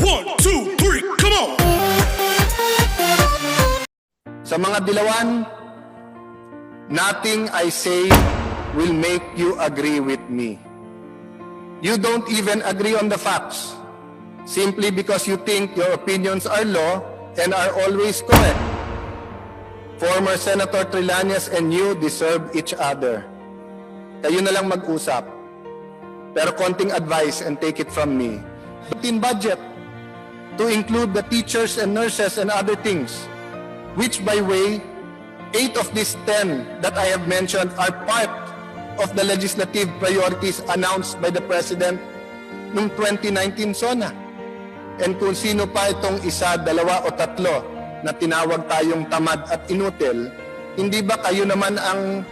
1, 2, 3, come on! Sa mga Dilawan, nothing I say will make you agree with me. You don't even agree on the facts, simply because you think your opinions are law and are always correct. Former Senator Trillanes and you deserve each other. Kayo na lang mag-usap. Pero konting advice and take it from me. In budget, to include the teachers and nurses and other things, which by way, 8 of these 10 that I have mentioned are part of the legislative priorities announced by the President noong 2019 SONA. And kung sino pa itong isa, dalawa o tatlo na tinawag tayong tamad at inutil, hindi ba kayo naman ang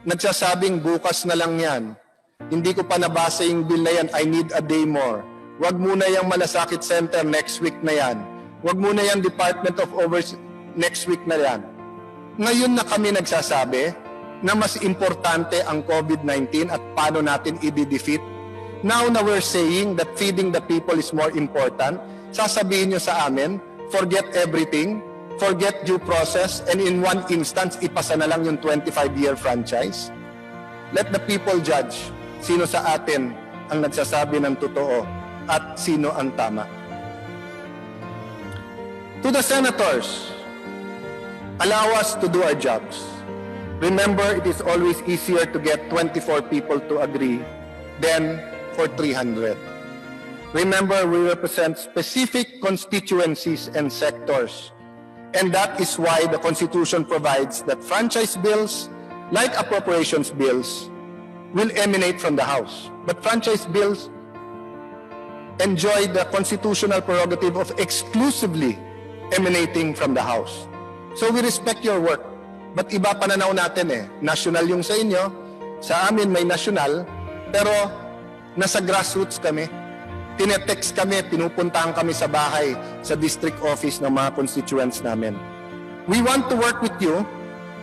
nagsasabing bukas na lang yan? Hindi ko pa nabasa yung bill na yan, I need a day more. Wag muna yung Malasakit Center, next week na yan. Wag muna yung Department of Oversight, next week na yan. Ngayon na kami nagsasabi na mas importante ang COVID-19 at paano natin i-defeat. Now na we're saying that feeding the people is more important, sasabihin nyo sa amin, forget everything, forget due process, and in one instance, ipasa na lang yung 25-year franchise? Let the people judge sino sa atin ang nagsasabi ng totoo at sino ang tama. To the senators, allow us to do our jobs. Remember, it is always easier to get 24 people to agree than for 300. Remember, we represent specific constituencies and sectors. And that is why the Constitution provides that franchise bills, like appropriations bills, will emanate from the House. But franchise bills enjoy the constitutional prerogative of exclusively emanating from the House. So we respect your work. But iba pananaw natin eh. National yung sa inyo, sa amin may national, pero nasa grassroots kami. Tinetext kami, pinupuntahan kami sa bahay, sa district office ng mga constituents namin. We want to work with you.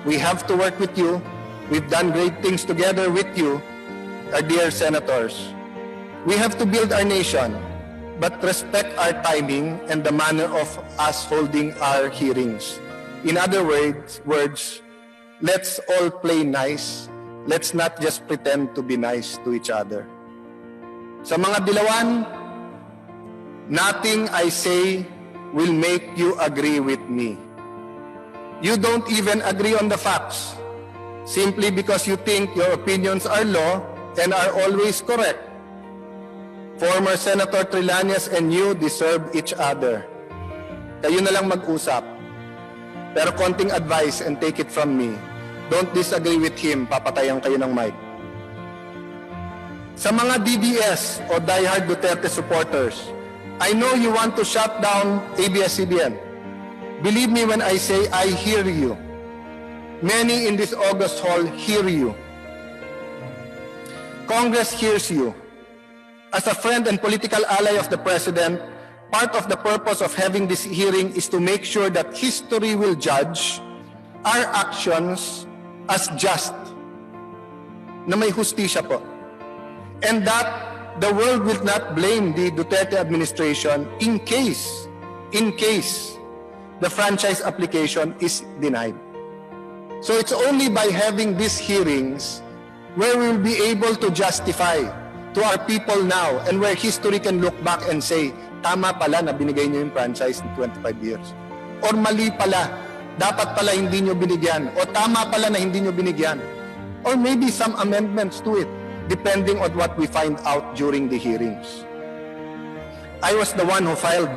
We have to work with you. We've done great things together with you, our dear senators. We have to build our nation, but respect our timing and the manner of us holding our hearings. In other words, let's all play nice. Let's not just pretend to be nice to each other. Sa mga Dilawan, nothing I say will make you agree with me. You don't even agree on the facts, simply because you think your opinions are law and are always correct. Former Senator Trillanes and you deserve each other. Kayo na lang mag-usap. Pero konting advice and take it from me. Don't disagree with him, papatayan kayo ng mic. Sa mga DDS o diehard Duterte supporters, I know you want to shut down Abscbn. Believe me when I say I hear you. Many in this August hall hear you. Congress hears you. As a friend and political ally of the President, part of the purpose of having this hearing is to make sure that history will judge our actions as just, na may hustisya po. And that the world will not blame the Duterte administration in case the franchise application is denied. So it's only by having these hearings where we will be able to justify to our people now and where history can look back and say, tama pala na binigay nyo yung franchise in 25 years. Or mali pala, dapat pala hindi nyo binigyan. O tama pala na hindi nyo binigyan. Or maybe some amendments to it, depending on what we find out during the hearings. I was the one who filed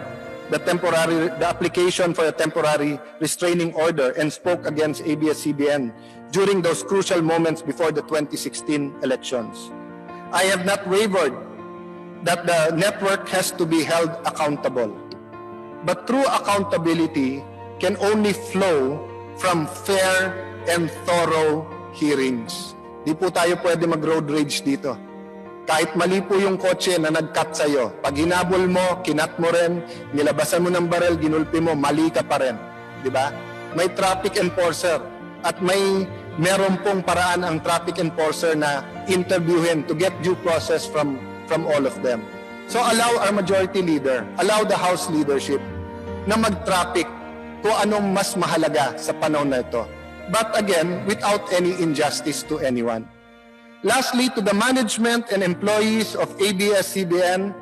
the application for a temporary restraining order and spoke against ABS-CBN during those crucial moments before the 2016 elections. I have not wavered that the network has to be held accountable. But true accountability can only flow from fair and thorough hearings. Di po tayo pwede mag-road rage dito. Kahit mali po yung kotse na nag-cut sa'yo, pag hinabol mo, kinat mo rin, nilabasan mo ng barel, ginulpi mo, mali ka pa rin. Di ba? May traffic enforcer at meron pong paraan ang traffic enforcer na interviewin to get due process from all of them. So allow our majority leader, allow the House leadership na mag-traffic kung anong mas mahalaga sa panahon na ito. But again, without any injustice to anyone. Lastly, to the management and employees of ABS-CBN,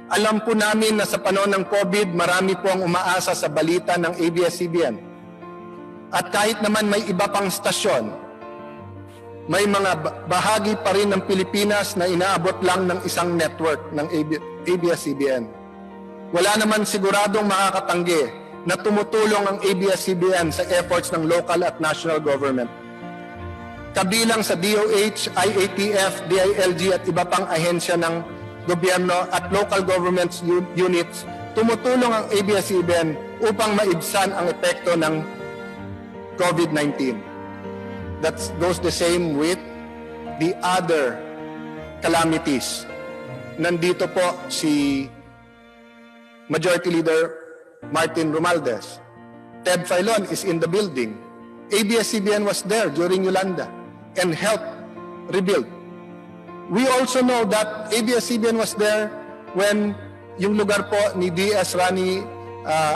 alam po namin na sa panahon ng COVID, marami po ang umaasa sa balita ng ABS-CBN. At kahit naman may iba pang stasyon, may mga bahagi pa rin ng Pilipinas na inaabot lang ng isang network ng ABS-CBN. Wala naman siguradong makakatanggi na tumutulong ang ABS-CBN sa efforts ng local at national government. Kabilang sa DOH, IATF, DILG at iba pang ahensya ng gobyerno at local government units, tumutulong ang ABS-CBN upang maibsan ang epekto ng COVID-19. That goes the same with the other calamities. Nandito po si Majority Leader Martin Romualdez. Ted Filon is in the building. ABS-CBN was there during Yolanda and helped rebuild. We also know that ABS-CBN was there when yung lugar po ni DS Rani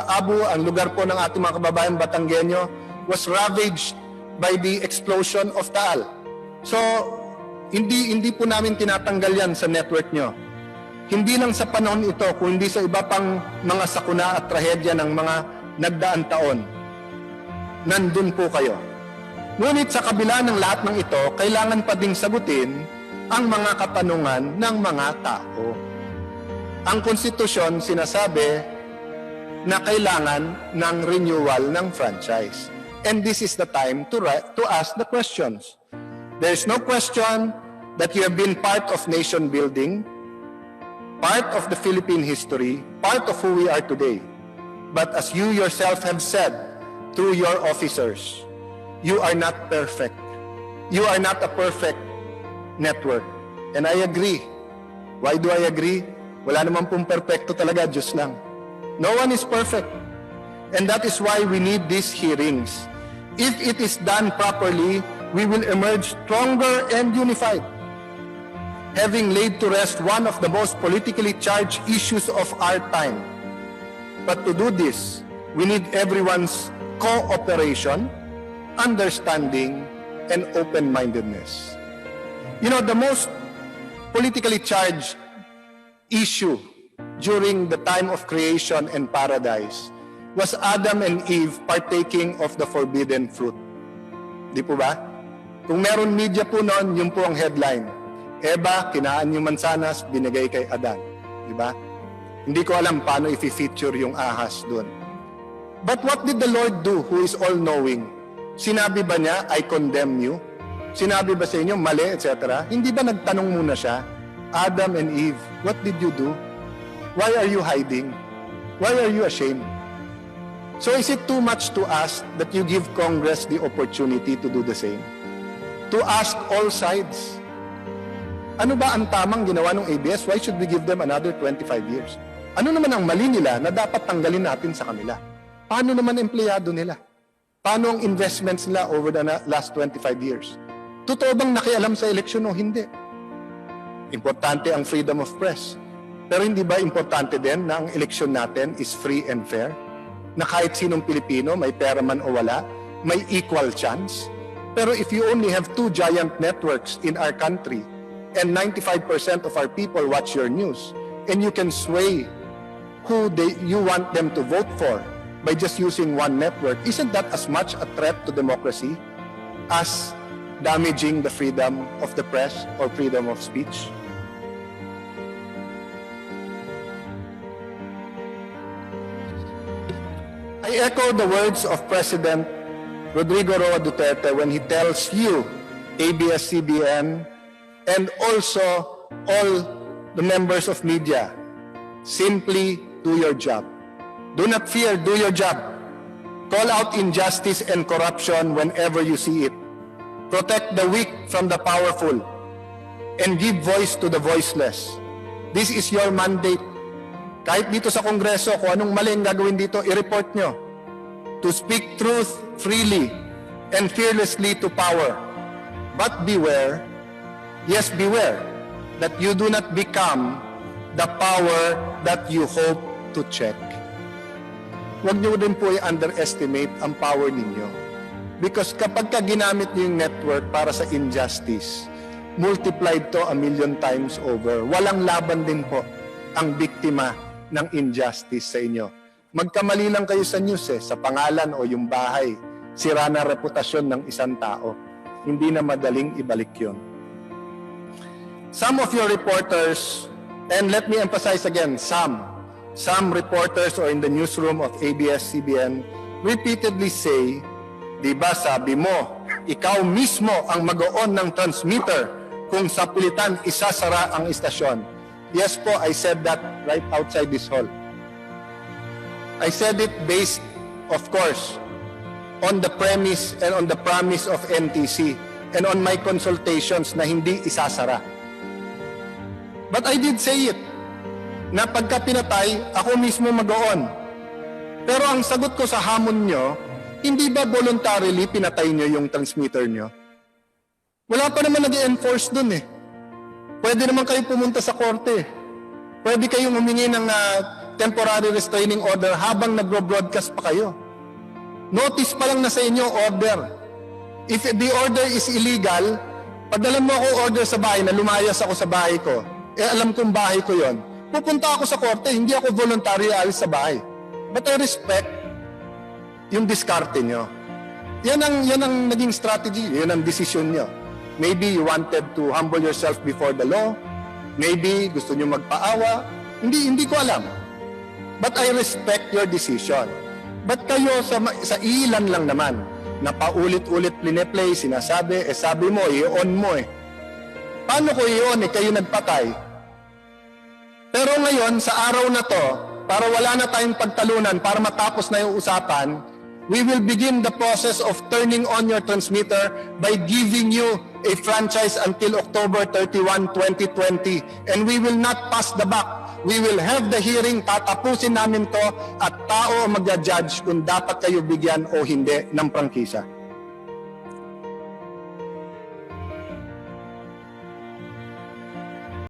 Abu, ang lugar po ng ating mga kababayan Batanggenyo, was ravaged by the explosion of Taal. So, hindi po namin tinatanggal yan sa network nyo. Hindi lang sa panahon ito, kundi sa iba pang mga sakuna at trahedya ng mga nagdaang taon. Nandun po kayo. Ngunit sa kabila ng lahat ng ito, kailangan pa ding sagutin ang mga katanungan ng mga tao. Ang konstitusyon sinasabi na kailangan ng renewal ng franchise. And this is the time to ask the questions. There is no question that you have been part of nation building, part of the Philippine history, part of who we are today. But as you yourself have said through your officers, you are not perfect. You are not a perfect network. And I agree. Why do I agree? Wala naman pong perfecto talaga, Diyos lang. No one is perfect. And that is why we need these hearings. If it is done properly, we will emerge stronger and unified, having laid to rest one of the most politically charged issues of our time. But to do this, we need everyone's cooperation, understanding, and open-mindedness. You know, the most politically charged issue during the time of creation and paradise was Adam and Eve partaking of the forbidden fruit. Di po ba? Kung meron media po noon, yun po ang headline. Eva, kinaan yung mansanas, binigay kay Adan. Di ba? Hindi ko alam paano i-feature yung ahas doon. But what did the Lord do, who is all-knowing? Sinabi ba niya, I condemn you? Sinabi ba sa inyo, mali, etc.? Hindi ba nagtanong muna siya, Adam and Eve, what did you do? Why are you hiding? Why are you ashamed? So is it too much to ask that you give Congress the opportunity to do the same? To ask all sides. Ano ba ang tamang ginawa ng ABS? Why should we give them another 25 years? Ano naman ang mali nila na dapat tanggalin natin sa kanila? Paano naman empleyado nila? Paano ang investments nila over the last 25 years? Totoo bang nakialam sa eleksyon o hindi? Importante ang freedom of press. Pero hindi ba importante din na ang eleksyon natin is free and fair? Na kahit sinong Pilipino, may pera man o wala, may equal chance. Pero if you only have 2 giant networks in our country and 95% of our people watch your news and you can sway who you want them to vote for by just using one network, isn't that as much a threat to democracy as damaging the freedom of the press or freedom of speech? I echo the words of President Rodrigo Roa Duterte when he tells you, ABS-CBN, and also all the members of media, simply do your job. Do not fear, do your job. Call out injustice and corruption whenever you see it. Protect the weak from the powerful and give voice to the voiceless. This is your mandate. Kahit dito sa Kongreso, kung anong maling gagawin dito, i-report nyo. To speak truth freely and fearlessly to power. But beware, yes, beware, that you do not become the power that you hope to check. Huwag niyo din po i-underestimate ang power ninyo. Because kapag ka ginamit niyo yung network para sa injustice, multiplied to 1,000,000 times over. Walang laban din po ang biktima ng injustice sa inyo. Magkamali lang kayo sa news sa pangalan o yung bahay, sira na reputasyon ng isang tao. Hindi na madaling ibalik yun. Some of your reporters, and let me emphasize again, some reporters or in the newsroom of ABS-CBN repeatedly say, di ba sabi mo, ikaw mismo ang mag-on ng transmitter kung sa pilitan isasara ang istasyon. Yes po, I said that right outside this hall. I said it based, of course, on the premise and on the promise of NTC and on my consultations na hindi isasara. But I did say it, na pagka pinatay, ako mismo mag-on. Pero ang sagot ko sa hamon nyo, hindi ba voluntarily pinatay nyo yung transmitter nyo? Wala pa naman nag-enforce dun Pwede naman kayo pumunta sa korte. Pwede kayong humingi ng temporary restraining order habang nagro-broadcast pa kayo. Notice pa lang na sa inyo, order. If the order is illegal, padala mo ako order sa bahay na lumayas ako sa bahay ko. Alam kong bahay ko yon. Pupunta ako sa korte, hindi ako voluntary alis sa bahay. But I respect yung diskarte nyo. Yan ang naging strategy, yan ang desisyon nyo. Maybe you wanted to humble yourself before the law. Maybe gusto nyo magpaawa. Hindi ko alam. But I respect your decision. But kayo sa ilan lang naman, na paulit-ulit pline-play, sinasabi, sabi mo, i-on mo Paano ko i-on kayo nagpatay? Pero ngayon, sa araw na to, para wala na tayong pagtalunan, para matapos na yung usapan, we will begin the process of turning on your transmitter by giving you a franchise until October 31, 2020. And we will not pass the buck. We will have the hearing, tatapusin namin to, at tao ang magja-judge kung dapat kayo bigyan o hindi ng prangkisa.